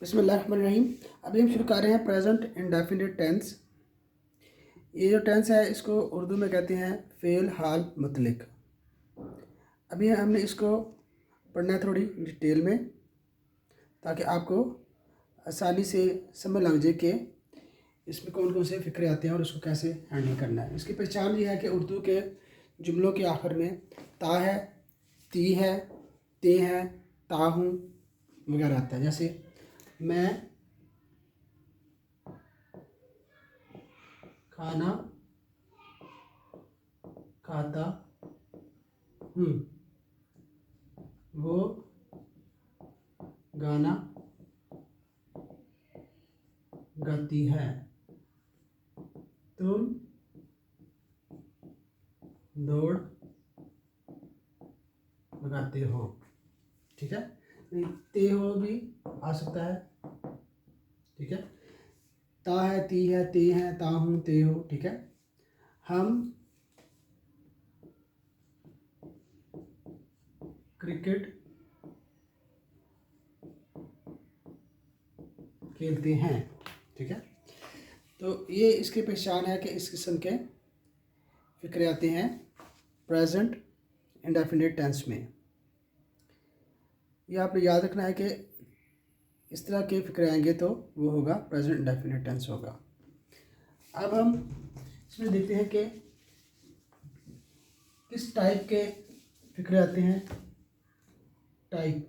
बिस्मिल्लाहिर्रहमानिर्रहीम। अभी हम शुरू कर रहे हैं प्रेजेंट इंडेफिनिट टेंस। ये जो टेंस है इसको उर्दू में कहते हैं फ़ेल हाल मुतलिक। अभी हमने इसको पढ़ना है थोड़ी डिटेल में ताकि आपको आसानी से समझ लग जाए कि इसमें कौन कौन से फ़िक्रे आते हैं और उसको कैसे हैंडल करना है। इसकी पहचान ये है कि उर्दू के जुमलों के आखिर में ता है, ती है, ते है, ता हूँ वगैरह आता है। जैसे मैं खाना खाता हूँ, वो गाना गाती है, तुम दौड़ लगाते हो। ठीक है, ते हो भी आ सकता है। ठीक है, ता है, ती है, ते है, ता हूँ, ते हो। ठीक है, हम क्रिकेट खेलते हैं। ठीक है, तो ये इसकी पहचान है कि इस किस्म के फिक्रे आते हैं प्रेजेंट इंडेफिनिट टेंस में। ये आपने याद रखना है कि इस तरह के फिक्रे आएंगे तो वो होगा प्रेजेंट इंडेफिनिट टेंस होगा। अब हम इसमें देखते हैं कि किस टाइप के फिक्रे आते हैं। टाइप,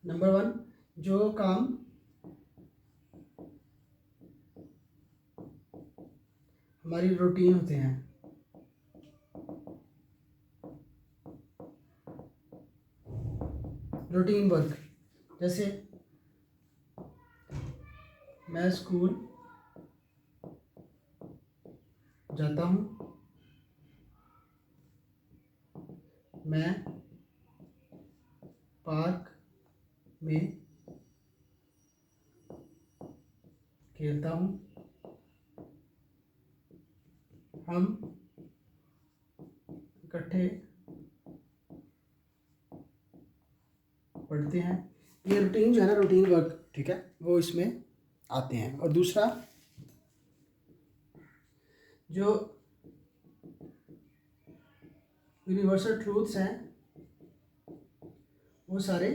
नंबर 1, जो काम हमारी रूटीन होते हैं। रूटीन वर्क, जैसे मैं स्कूल जाता हूँ, मैं पार्क में खेलता हूँ, हम इकट्ठे पढ़ते हैं। ये रूटीन जो है ना, रूटीन वर्क, ठीक है, वो इसमें आते हैं। और दूसरा, जो यूनिवर्सल ट्रूथ्स हैं वो सारे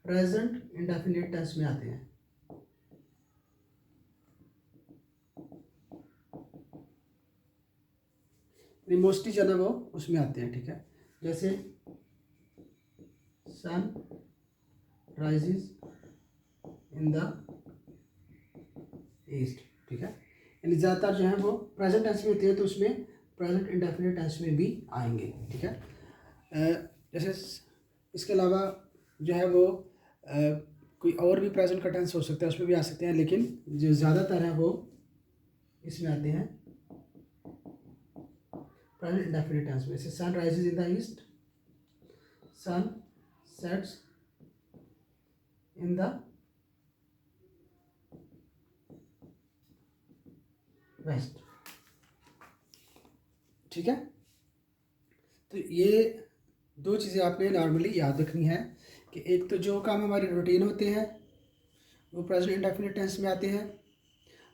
प्रेजेंट इंडेफिनिट टेंस में आते हैं। मोस्टली जो है वो उसमें आते हैं। ठीक है, जैसे sun rises in the east. ठीक है, यानी ज़्यादातर जो है वो प्रेजेंट टेंस में होते हैं, तो उसमें प्रेजेंट इंडेफिनिट टेंस में भी आएंगे। ठीक है, जैसे इसके अलावा जो है वो कोई और भी प्रेजेंट का टेंस हो सकता है, उसमें भी आ सकते हैं, लेकिन जो ज़्यादातर है वो इसमें आते हैं प्रेजेंट इंडेफिनिट टेंस में। जैसे sun rises in the east, sun sets in the west. ठीक है, तो ये दो चीज़ें आपने नॉर्मली याद रखनी है कि एक तो जो काम हमारी रूटीन होते हैं वो प्रेजेंट इंडेफिनिट टेंस में आते हैं,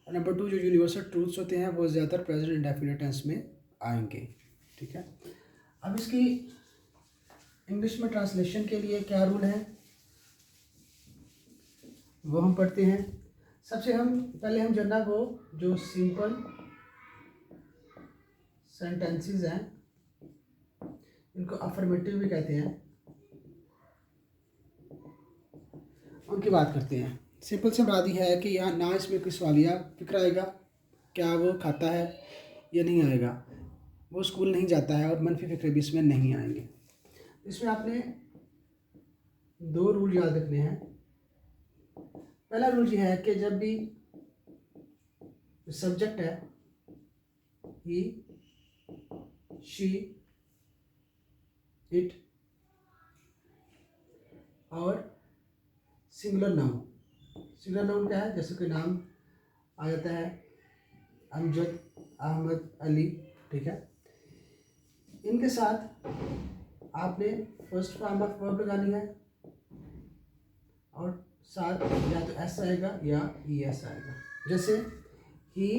और नंबर 2, जो यूनिवर्सल ट्रूथ्स होते हैं वो ज़्यादातर प्रेजेंट इंडेफिनिट टेंस में आएंगे। ठीक है, अब इसकी इंग्लिश में ट्रांसलेशन के लिए क्या रूल है वो हम पढ़ते हैं। सबसे पहले हम जो ना वो जो सिंपल सेंटेंसेस हैं, इनको अफर्मेटिव भी कहते हैं, उनकी बात करते हैं। सिंपल से मुराद है कि यहाँ ना इसमें कोई सवालिया फिक्र आएगा, क्या वो खाता है या नहीं आएगा, वो स्कूल नहीं जाता है, और मनफी फिक्रे भी इसमें नहीं आएंगे। इसमें आपने 2 रूल याद रखने हैं। पहला रूल यह है कि जब भी सब्जेक्ट है ही, शी, इट और सिंगुलर नाउन। सिंगुलर नाउन क्या है? जैसे कोई नाम आ जाता है, अमजद, अहमद, अली। ठीक है, इनके साथ आपने फर्स्ट फॉर्म ऑफ वर्ब लगानी है और साथ या तो एस आएगा या ई एस आएगा। जैसे he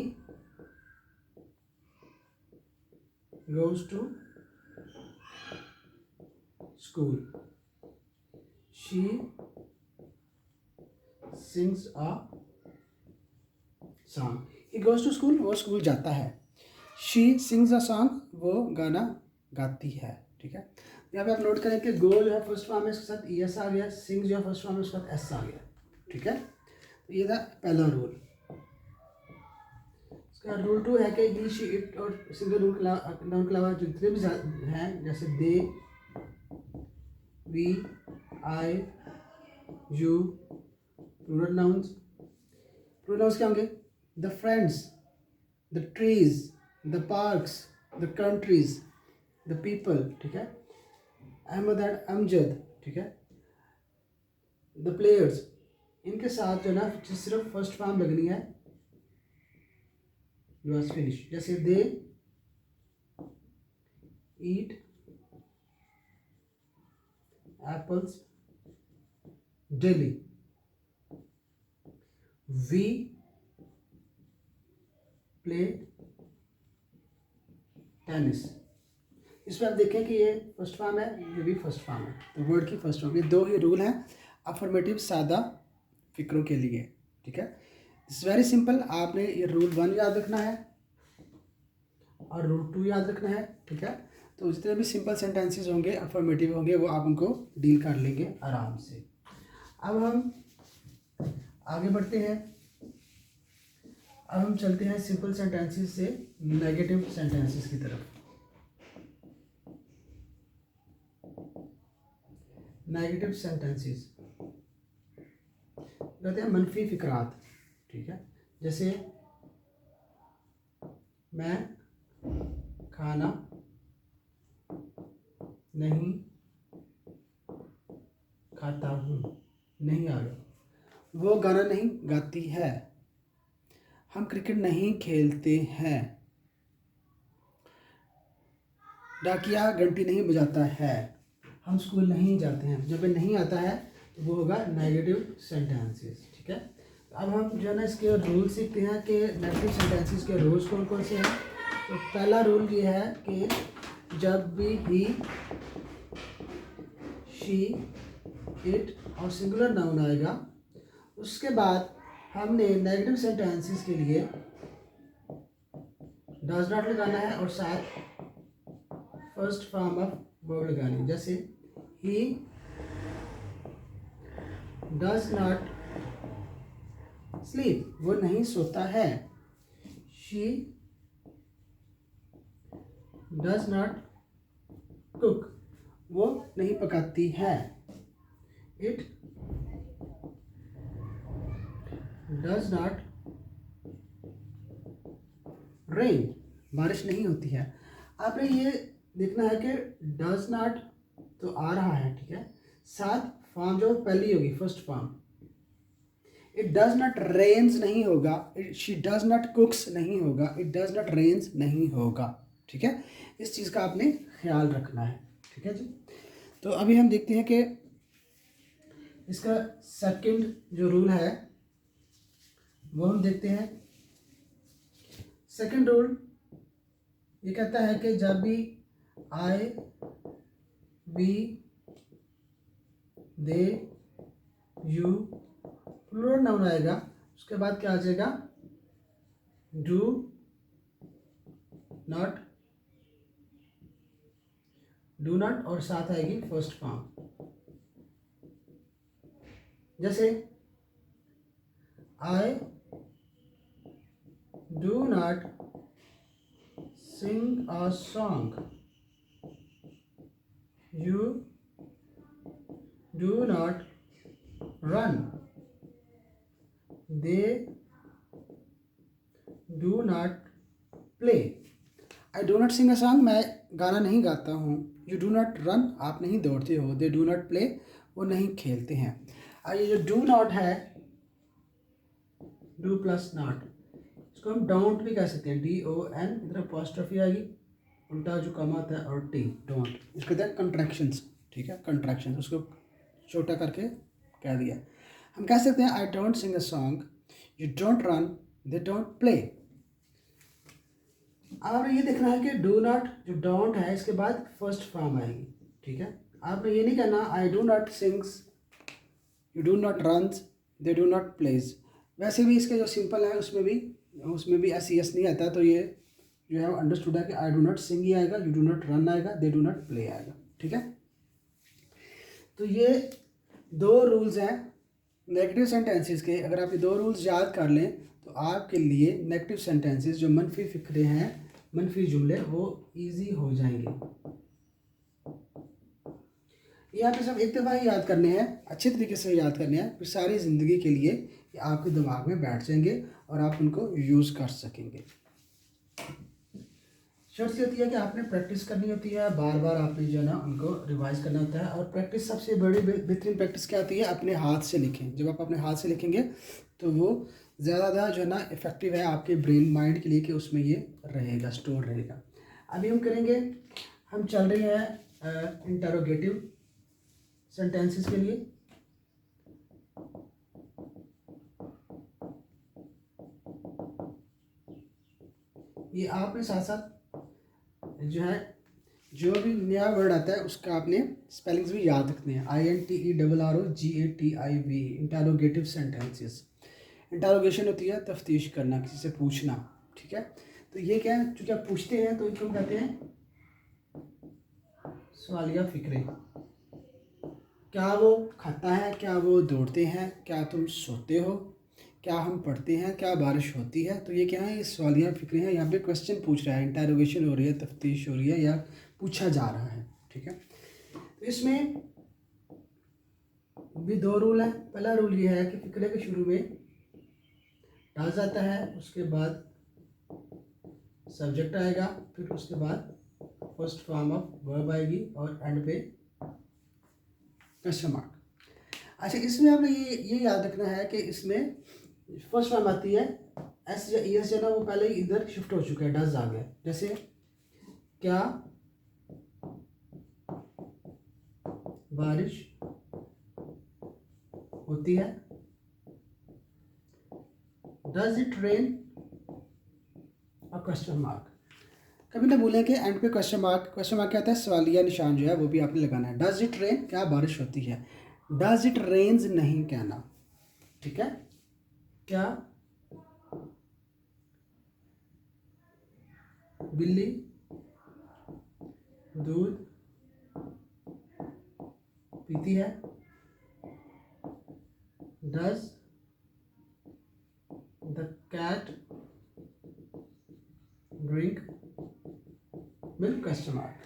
goes to school, she sings a song. He goes to school, वो स्कूल जाता है। शी सिंग्स अ सॉन्ग, वो गाना गाती है। ठीक है, यहाँ पे आप नोट करें कि गो जो है फर्स्ट फॉर्म है, इसके साथ ई एस आ गया, सिंग्स जो है फर्स्ट फॉर्म है, उसके साथ एस आ गया। ठीक है, तो ये था पहला रूल। इसका रूल 2 है कि ही शी इट और सिंगल रूल के अलावा जितने भी हैं, जैसे they, we, I, you, plural nouns. Plural nouns क्या होंगे? The friends, the trees, the parks, the countries, the people. ठीक है, अहमद एंड अमजद। ठीक है, द प्लेयर्स। इनके साथ जो ना सिर्फ फर्स्ट फॉर्म लगनी है, यू आर फिनिश। जैसे they eat apples daily, we play tennis. इसमें आप देखें कि ये फर्स्ट फॉर्म है, ये भी फर्स्ट फॉर्म है, तो वर्ड की फर्स्ट फॉर्म। ये दो ही रूल हैं अफर्मेटिव सादा फिक्रों के लिए। ठीक है, इट्स वेरी सिंपल। आपने ये रूल 1 याद रखना है और रूल 2 याद रखना है। ठीक है, तो जितने भी सिंपल सेंटेंसेस होंगे अफर्मेटिव होंगे वो आप उनको डील कर लेंगे आराम से। अब हम आगे बढ़ते हैं। अब हम चलते हैं सिंपल सेंटेंसेस से नेगेटिव सेंटेंसेस की तरफ। नेगेटिव सेंटेंसेस कहते हैं मनफी फिक्रात। ठीक है, जैसे मैं खाना नहीं खाता हूँ, नहीं आ गया। वो गाना नहीं गाती है, हम क्रिकेट नहीं खेलते हैं, डाकिया घंटी नहीं बजाता है, हम स्कूल नहीं जाते हैं। जब ये नहीं आता है तो वो होगा नेगेटिव सेंटेंसेस। ठीक है, अब हम जो है ना इसके रूल सीखते हैं कि नेगेटिव सेंटेंसेस के रूल्स कौन कौन से हैं। तो पहला रूल ये है कि जब भी ही, शी, इट और सिंगुलर नाउन आएगा, उसके बाद हमने नेगेटिव सेंटेंसेस के लिए डज नॉट लगाना है और साथ फर्स्ट फॉर्म ऑफ वर्ब लगानी। जैसे ही डज नॉट स्लीप, वो नहीं सोता है। शी डज नॉट कुक, वो नहीं पकाती है। इट डज नॉट रेन, बारिश नहीं होती है। आपने ये देखना है कि डज नॉट तो आ रहा है। ठीक है, साथ फॉर्म जो पहली होगी first form. It does not rains नहीं होगा, शी डज नॉट कुक्स नहीं होगा, इट डज नॉट रेन्स नहीं होगा। ठीक है, इस चीज़ का आपने ख्याल रखना है। ठीक है जी, तो अभी हम देखते हैं कि इसका सेकंड जो रूल है वो हम देखते हैं। सेकंड रूल ये कहता है कि जब भी I, we, they, you plural noun आएगा, उसके बाद क्या आ जाएगा? डू नॉट, डू नॉट और साथ आएगी फर्स्ट फॉर्म। जैसे I do not sing a song, you do not run, they do not play. I do not sing a song, मैं गाना नहीं गाता हूँ। यू डू नॉट रन, आप नहीं दौड़ते हो। दे डू नॉट प्ले, वो नहीं खेलते हैं। और ये जो डू नॉट है, डू प्लस नॉट, इसको हम डोंट भी कह सकते हैं। DON, इधर अपॉस्ट्रोफी आएगी, उल्टा जो कमा होता है और टी डोंट, इसको कहते हैं कंट्रैक्शंस। ठीक है, कंट्रैक्शंस, उसको छोटा करके कह दिया। हम कह सकते हैं I don't sing a song, you don't run, they don't play. अब आपने ये देखना है कि डू नॉट, जो डोंट है इसके बाद फर्स्ट फॉर्म आएगी। ठीक है, आपने ये नहीं कहना I do not sings, you do not runs, they do not plays. वैसे भी इसके जो सिंपल है उसमें भी एस एस नहीं आता, तो ये जो है अंडरस्टूड है कि आई डू नॉट सिंग ही आएगा, यू डू नॉट रन आएगा, दे डू नॉट प्ले आएगा। ठीक है, तो ये दो रूल्स हैं नेगेटिव सेंटेंसेस के। अगर आप ये दो रूल्स याद कर लें तो आपके लिए नेगेटिव सेंटेंसेस जो मनफी फिक्रे हैं, मनफी जुमले, वो इजी हो जाएंगे। ये आपको सब एक दफ़ा ही याद करने हैं, अच्छे तरीके से याद करने हैं, फिर सारी ज़िंदगी के लिए ये आपके दिमाग में बैठ जाएंगे और आप उनको यूज़ कर सकेंगे। शर्त ये होती है कि आपने प्रैक्टिस करनी होती है, बार बार आपने जो है ना उनको रिवाइज करना होता है। और प्रैक्टिस, सबसे बड़ी बेहतरीन प्रैक्टिस क्या होती है, अपने हाथ से लिखें। जब आप अपने हाथ से लिखेंगे तो वो ज़्यादा जो है ना इफ़ेक्टिव है आपके ब्रेन माइंड के लिए, कि उसमें ये रहेगा, स्टोर रहेगा। अभी हम करेंगे, हम चल रहे हैं इंटरोगेटिव सेंटेंसेस के लिए। ये आपने साथ साथ जो है जो भी नया वर्ड आता है उसका आपने स्पेलिंग्स भी याद रखने हैं। INTERROGATIV, interrogative sentences. इंटरोगेशन होती है तफ्तीश करना, किसी से पूछना। ठीक है, तो ये क्या है, चूँकि आप पूछते हैं तो इनको कहते हैं सवालिया फिक्रे। क्या वो खाता है, क्या वो दौड़ते हैं, क्या तुम सोते हो, क्या हम पढ़ते हैं, क्या बारिश होती है। तो ये क्या है, ये सवालिया फिक्रे हैं। यहाँ पे क्वेश्चन पूछ रहा है, इंटरोगेशन हो रही है, तफ्तीश हो रही है, या पूछा जा रहा है। ठीक है, तो इसमें भी दो रूल हैं। पहला रूल ये है कि फिक्रे के शुरू में डज आता है, उसके बाद सब्जेक्ट आएगा, फिर उसके बाद फर्स्ट फॉर्म ऑफ वर्ब आएगी और एंड पे क्वेश्चन मार्क। अच्छा, इसमें आपने ये याद रखना है कि इसमें फर्स्ट फॉर्म आती है एस या ई एस, जो ना वो पहले ही इधर शिफ्ट हो चुका है, डज आ गया। जैसे क्या बारिश होती है, डज इट रेन, और क्वेश्चन मार्क। कभी ना भूलें कि एंड पे क्वेश्चन मार्क क्या होता है, सवालिया निशान जो है वो भी आपने लगाना है। डज इट रेन, क्या बारिश होती है, डज इट रेन्स नहीं कहना। ठीक है, क्या बिल्ली दूध पीती है, does the cat drink milk, question mark.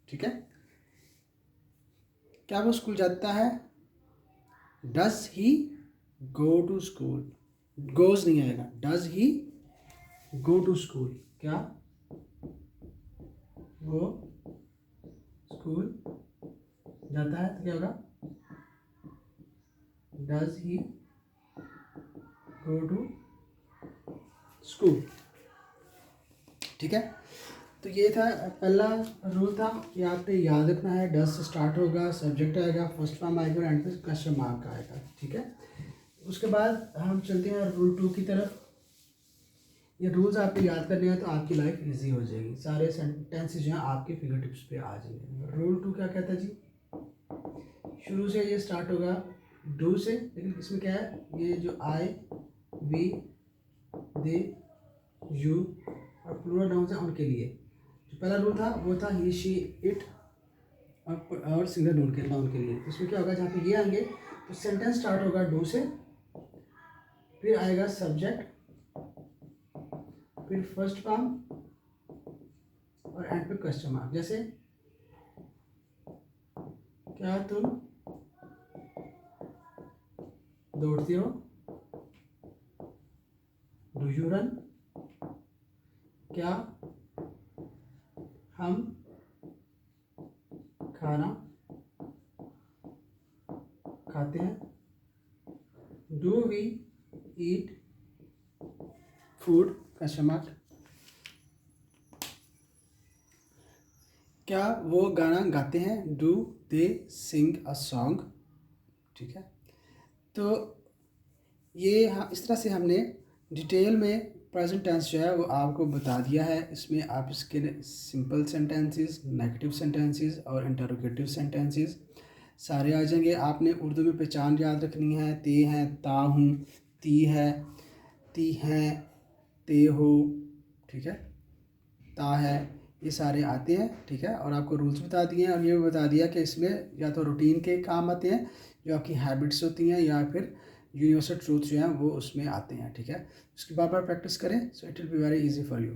ठीक है, क्या वो स्कूल जाता है, does he go to school, goes नहीं आएगा, does he go to school, क्या वो स्कूल जाता है, तो क्या होगा, does he go to school. ठीक है, तो ये था पहला रूल था कि आपने याद रखना है, डज से स्टार्ट होगा, सब्जेक्ट आएगा, फर्स्ट फॉर्म आएगा और एंड पे क्वेश्चन मार्क आएगा। ठीक है, उसके बाद हम चलते हैं रूल 2 की तरफ। ये रूल्स आपको याद करने हैं तो आपकी लाइफ इजी हो जाएगी, सारे सेंटेंसेस जो हैं आपके फिंगर टिप्स पे आ जाएंगे। रूल 2 क्या कहता है जी, शुरू से ये स्टार्ट होगा डू से, लेकिन इसमें क्या है, ये जो आई वी दे यू और प्लूरल नाउन्स हैं उनके लिए। जो पहला रूल था वो था ही शी इट और सिंगल नाउन के लिए। इसमें क्या होगा, जहाँ पे ये आएंगे तो सेंटेंस स्टार्ट होगा डू से, फिर आएगा सब्जेक्ट, फिर फर्स्ट फॉर्म और एंड पे क्वेश्चन मार्क। जैसे क्या तुम दौड़ती हो, डू यू रन, क्या हम खाना खाते हैं, do we eat food, question mark. क्या वो गाना गाते हैं? Do they sing a song? ठीक है, तो ये हाँ इस तरह से हमने डिटेल में प्रेजेंट टेंस जो है वो आपको बता दिया है। इसमें आप इसके सिंपल सेंटेंसेस, नेगेटिव सेंटेंसेस और इंटरोगेटिव सेंटेंसेस सारे आ जाएंगे। आपने उर्दू में पहचान याद रखनी है। ते हैं, ता हूँ, ती है, ती हैं, ते हो, ठीक है, ता है, ये सारे आते हैं। ठीक है, और आपको रूल्स बता दिए हैं और ये भी बता दिया कि इसमें या तो रूटीन के काम आते हैं जो आपकी हैबिट्स होती हैं, या फिर यूनिवर्सल ट्रूथ जो हैं वो उसमें आते हैं। ठीक है, उसकी बार बार प्रैक्टिस करें, so it will be very easy for you.